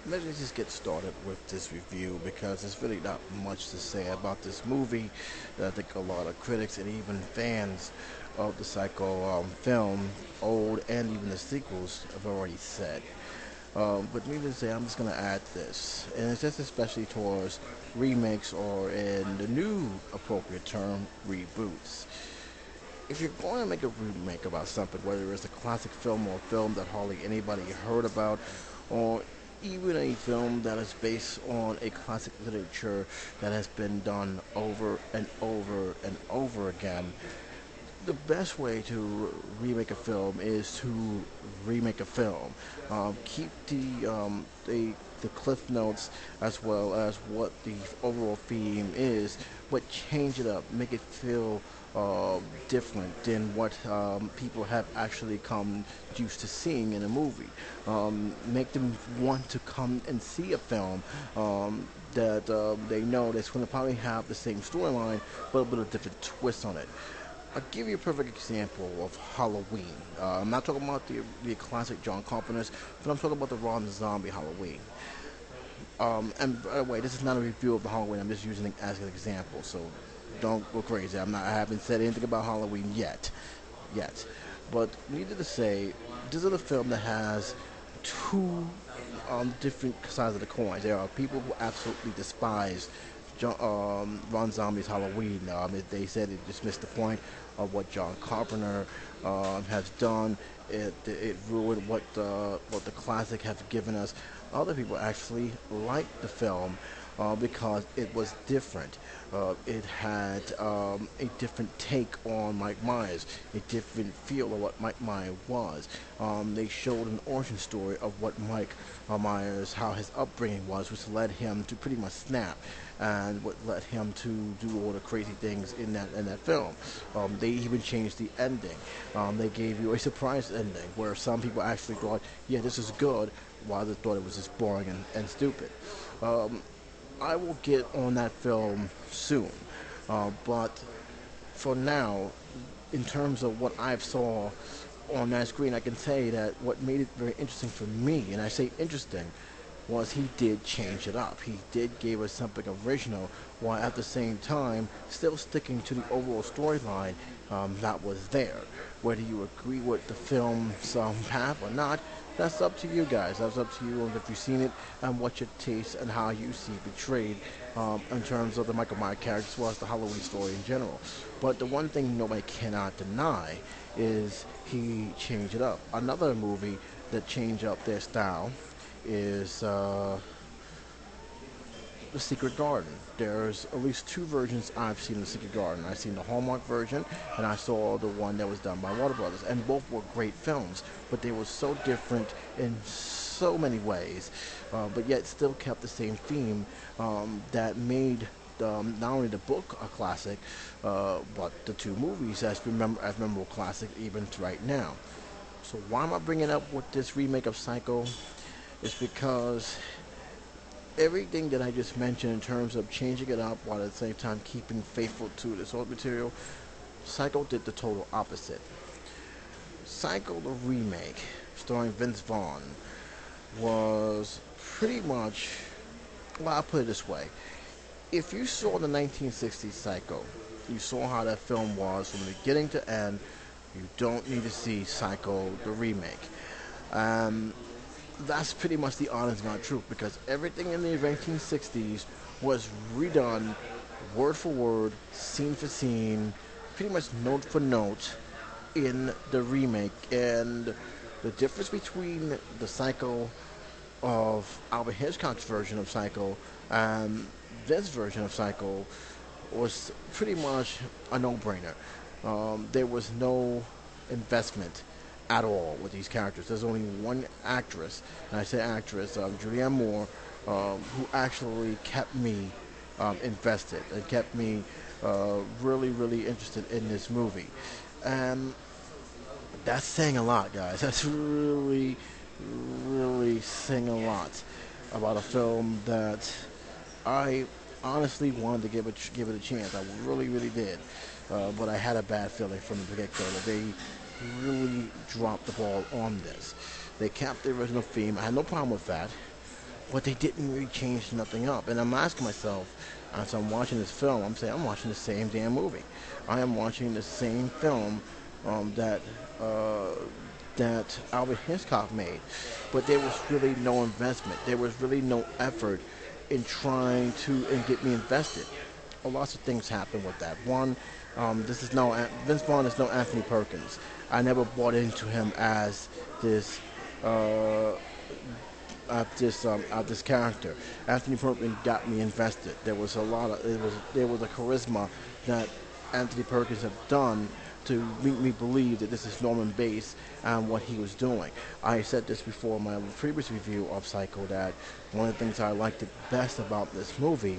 Let me just get started with this review because there's really not much to say about this movie that I think a lot of critics and even fans of the Psycho film, old and even the sequels, have already said. But needless to say, I'm just going to add this, and it's just especially towards remakes or, in the new appropriate term, reboots. If you're going to make a remake about something, whether it's a classic film or a film that hardly anybody heard about, or even a film that is based on a classic literature that has been done over and over and over again, the best way to remake a film is to remake a film. Keep the cliff notes as well as what the overall theme is, but change it up, make it feel different than what people have actually come used to seeing in a movie. Make them want to come and see a film that they know that's going to probably have the same storyline, but a little different twist on it. I'll give you a perfect example of Halloween. I'm not talking about the classic John Carpenter's, but I'm talking about the Ron Zombie Halloween. And by the way, this is not a review of the Halloween. I'm just using it as an example, so don't go crazy. I haven't said anything about Halloween yet. But needless to say, this is a film that has two different sides of the coin. There are people who absolutely despise Ron Zombie's Halloween. They said it just missed the point of what John Carpenter has done. It ruined what the classic has given us. Other people actually liked the film because it was different. It had a different take on Mike Myers, a different feel of what Mike Myers was. They showed an origin story of what Mike Myers, how his upbringing was, which led him to pretty much snap, and what led him to do all the crazy things in that film. They even changed the ending. They gave you a surprise ending where some people actually thought, yeah, this is good, while they thought it was just boring and stupid. I will get on that film soon, but for now, in terms of what I've saw on that screen, I can say that what made it very interesting for me, and I say interesting, was he did change it up. He did give us something original, while at the same time still sticking to the overall storyline that was there. Whether you agree with the film's path or not, that's up to you guys. That's up to you if you've seen it and what your taste and how you see it betrayed in terms of the Michael Myers character as well as the Halloween story in general. But the one thing nobody cannot deny is he changed it up. Another movie that changed up their style is The Secret Garden. There's at least two versions I've seen of The Secret Garden. I've seen the Hallmark version, and I saw the one that was done by Warner Brothers, and both were great films, but they were so different in so many ways, but yet still kept the same theme that made not only the book a classic, but the two movies as memorable classic even to right now. So why am I bringing up with this remake of Psycho? It's because everything that I just mentioned in terms of changing it up while at the same time keeping faithful to the source material, Psycho did the total opposite. Psycho the remake, starring Vince Vaughn, was pretty much, well, I'll put it this way. If you saw the 1960s Psycho, you saw how that film was from beginning to end, you don't need to see Psycho the remake. That's pretty much the honest God truth, because everything in the 1960s was redone word for word, scene for scene, pretty much note for note in the remake. And the difference between the Psycho of Albert Hitchcock's version of Psycho and this version of Psycho was pretty much a no-brainer. There was no investment at all with these characters. There's only one actress, and I say actress, Julianne Moore, who actually kept me invested and kept me really, really interested in this movie. And that's saying a lot, guys. That's really, really saying a lot about a film that I honestly wanted to give it a chance. I really, really did. But I had a bad feeling from the get-go that they really dropped the ball on this. They kept the original theme. I had no problem with that. but they didn't really change nothing up. And I'm asking myself, as I'm watching this film, I'm saying I'm watching the same damn movie. I am watching the same film that that Albert Hitchcock made, but there was really no investment. There was really no effort in trying to and get me invested. Lots of things happen with that. One, this is no Vince Vaughn is no Anthony Perkins. I never bought into him as this uh, this character. Anthony Perkins got me invested. There was a lot of there was a charisma that Anthony Perkins had done to make me believe that this is Norman Bates and what he was doing. I said this before in my previous review of Psycho that one of the things I liked the best about this movie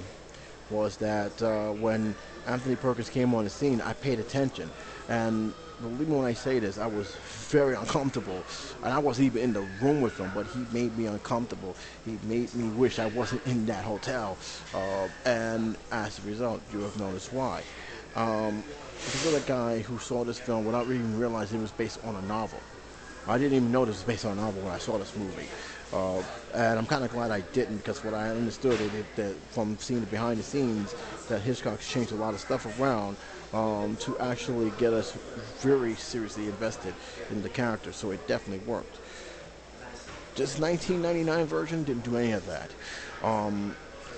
was that when Anthony Perkins came on the scene, I paid attention. And believe me when I say this, I was very uncomfortable. And I wasn't even in the room with him, but he made me uncomfortable. He made me wish I wasn't in that hotel. And as a result, you have noticed why. This is a guy who saw this film without even realizing it was based on a novel. I didn't even know this was based on a novel when I saw this movie. And I'm kind of glad I didn't, because what I understood that from seeing the behind the scenes that Hitchcock's changed a lot of stuff around to actually get us very seriously invested in the character. So it definitely worked. This 1999 version didn't do any of that.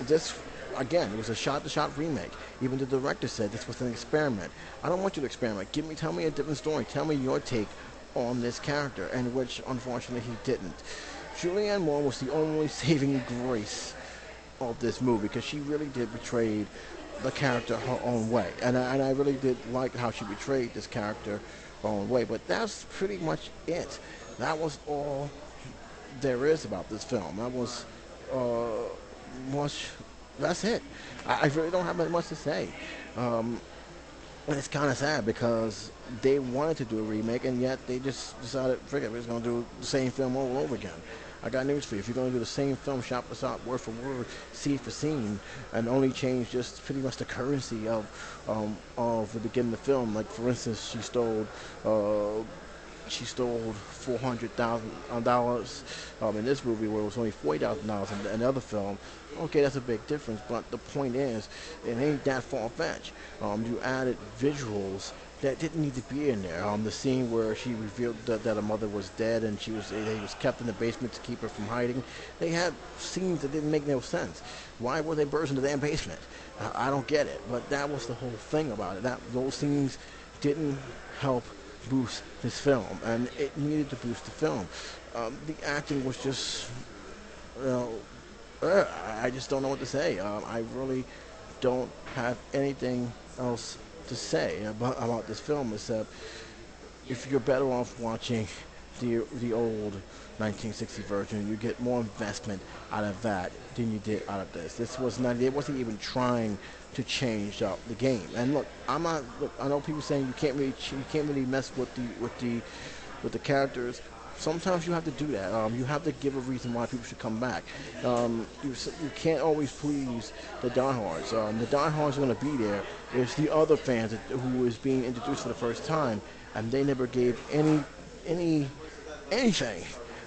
This Again, it was a shot-to-shot remake. Even the director said this was an experiment. I don't want you to experiment. Tell me a different story. Tell me your take on this character, and which unfortunately he didn't. Julianne Moore was the only saving grace of this movie, because she really did portray the character her own way, and I really did like how she portrayed this character her own way. But that's pretty much it. That was all there is about this film. That was much. That's it. I really don't have much to say. And it's kind of sad because they wanted to do a remake, and yet they just decided, forget it, we're just going to do the same film all over again. I got news for you. If you're going to do the same film, shot for shot, word for word, scene for scene, and only change just pretty much the currency of the beginning of the film, like for instance, she stole $400,000 in this movie, where it was only $40,000 in another film. Okay, that's a big difference, but the point is, it ain't that far-fetched. You added visuals that didn't need to be in there. The scene where she revealed that her mother was dead, and he was kept in the basement to keep her from hiding. They had scenes that didn't make no sense. Why were they birds in the damn basement? I don't get it. But that was the whole thing about it. Those scenes didn't help boost this film, and it needed to boost the film. The acting was just, I just don't know what to say. I really don't have anything else to say about this film, except if you're better off watching the old 1960 version, you get more investment out of that than you did out of this. This was not. It wasn't even trying to change up the game. And look, I'm not. Look, I know people saying you can't really mess with the characters. Sometimes you have to do that. You have to give a reason why people should come back. You can't always please the diehards. The diehards are going to be there. There's the other fans who is being introduced for the first time, and they never gave anything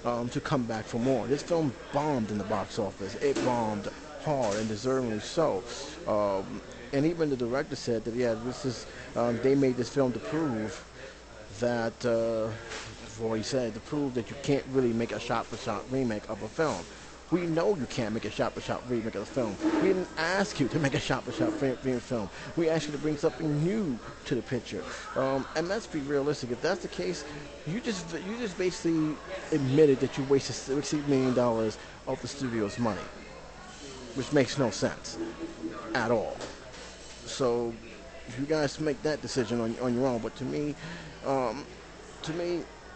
to come back for more. This film bombed in the box office. It bombed hard, and deservingly so. And even the director said that, yeah, this is they made this film to prove that, what he said, to prove that you can't really make a shot-for-shot remake of a film. We know you can't make a shot-for-shot remake of a film. We didn't ask you to make a shot-for-shot film. We asked you to bring something new to the picture. And let's be realistic. If that's the case, you just basically admitted that you wasted $60 million of the studio's money, which makes no sense at all. So you guys make that decision on your own. But to me,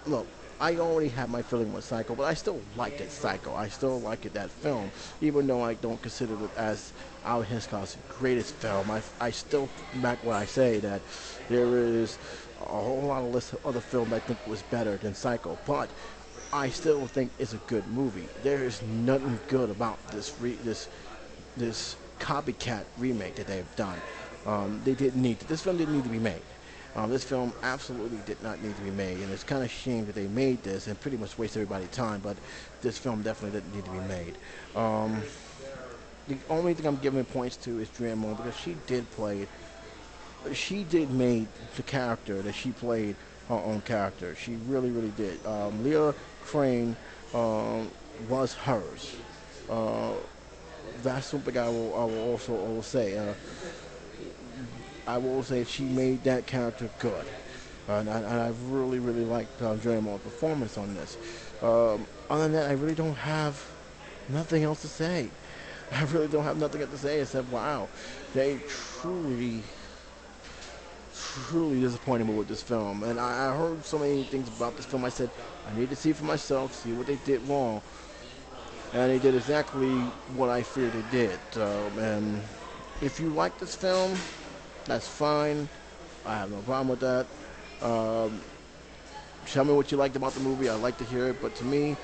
look, I already have my feeling with Psycho, but I still liked it, Psycho. I still like it, that film, even though I don't consider it as Albert Hitchcock's greatest film. I still back what I say, that there is a whole lot of list of other films I think was better than Psycho, but I still think it's a good movie. There is nothing good about this copycat remake that they've done. They didn't need to. This film didn't need to be made. This film absolutely did not need to be made, and it's kind of shame that they made this and pretty much waste everybody's time. But this film definitely didn't need to be made. Um, the only thing I'm giving points to is Dreamer because she did make the character that she played her own character. She really, really did. Leah Crane um, was hers. Uh, that's something I will say. I will say she made that character good. And I really, really liked Draymond's performance on this. Other than that, I really don't have nothing else to say. I really don't have nothing else to say except, wow, they truly disappointed me with this film. And I heard so many things about this film. I said, I need to see for myself, see what they did wrong. And they did exactly what I feared they did. And if you like this film, that's fine. I have no problem with that. Um, Tell me what you liked about the movie. I'd like to hear it. But to me,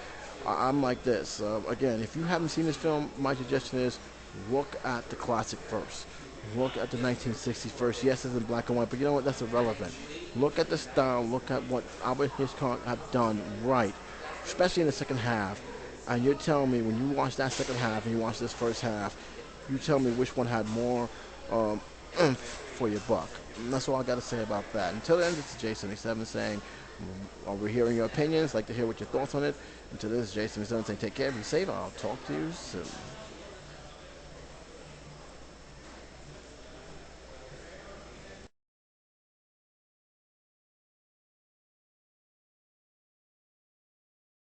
I'm like this. Again, if you haven't seen this film, my suggestion is look at the classic first. Look at the 1960s first. Yes, it's in black and white, but you know what? That's irrelevant. Look at the style. Look at what Albert Hitchcock have done right, especially in the second half. And you're telling me when you watch that second half and you watch this first half, you tell me which one had more um, oomph for your buck. And that's all I got to say about that. Until then, this is J77 saying, we're hearing your opinions. Like to hear what your thoughts on it. Until this is J77 saying, take care, be safe. I'll talk to you soon.